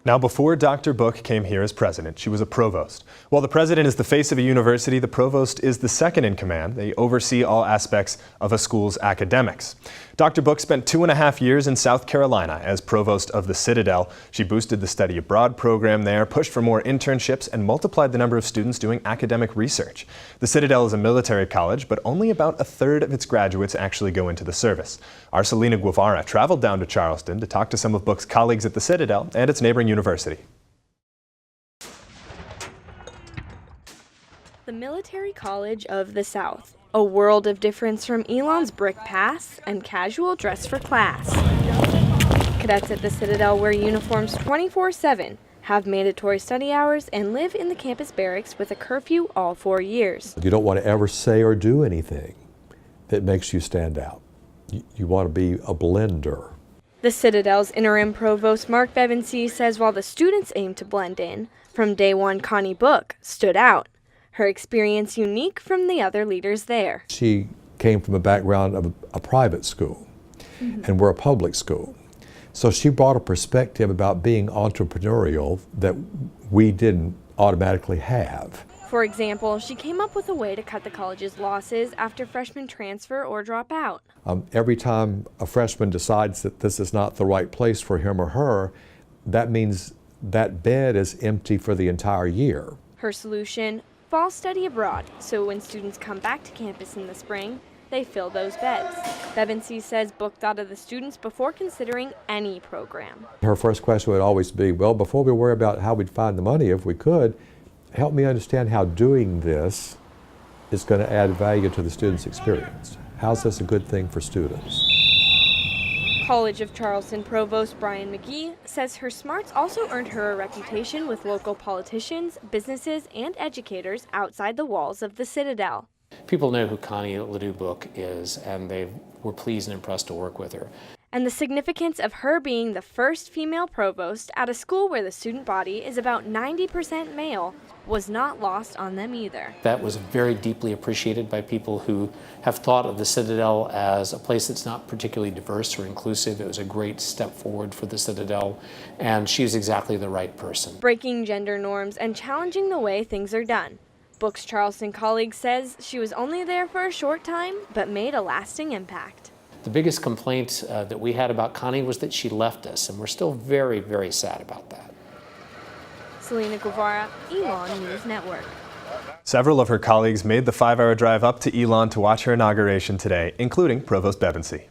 Now, before Dr. Book came here as president, she was a provost. While the president is the face of a university, the provost is the second in command. They oversee all aspects of a school's academics. Dr. Book spent 2.5 years in South Carolina as provost of the Citadel. She boosted the study abroad program there, pushed for more internships, and multiplied the number of students doing academic research. The Citadel is a military college, but only about 1/3 of its graduates actually go into the service. Our Selena Guevara traveled down to Charleston to talk to some of Book's colleagues at the Citadel and its neighboring university. The Military College of the South, a world of difference from Elon's brick paths and casual dress for class. Cadets at the Citadel wear uniforms 24/7, have mandatory study hours, and live in the campus barracks with a curfew all 4 years. You don't want to ever say or do anything that makes you stand out. You want to be a blender. The Citadel's interim provost Mark Bevensey says while the students aim to blend in, from day one Connie Book stood out. Her experience unique from the other leaders there. She came from a background of a private school, and we're a public school. So she brought a perspective about being entrepreneurial that we didn't automatically have. For example, she came up with a way to cut the college's losses after freshmen transfer or drop out. Every time a freshman decides that this is not the right place for him or her, that means that bed is empty for the entire year. Her solution? Fall study abroad, so when students come back to campus in the spring, they fill those beds. Bevensey says Book thought of the students before considering any program. Her first question would always be, well, before we worry about how we'd find the money, if we could, help me understand how doing this is going to add value to the student's experience. How's this a good thing for students? College of Charleston Provost Brian McGee says her smarts also earned her a reputation with local politicians, businesses, and educators outside the walls of the Citadel. People know who Connie Book is, and they were pleased and impressed to work with her. And the significance of her being the first female provost at a school where the student body is about 90% male was not lost on them either. That was very deeply appreciated by people who have thought of the Citadel as a place that's not particularly diverse or inclusive. It was a great step forward for the Citadel, and she's exactly the right person. Breaking gender norms and challenging the way things are done. Book's Charleston colleague says she was only there for a short time, but made a lasting impact. The biggest complaint that we had about Connie was that she left us, and we're still very, very sad about that. Selena Guevara, ENN News Network. Several of her colleagues made the 5-hour drive up to Elon to watch her inauguration today, including Provost Bevensey.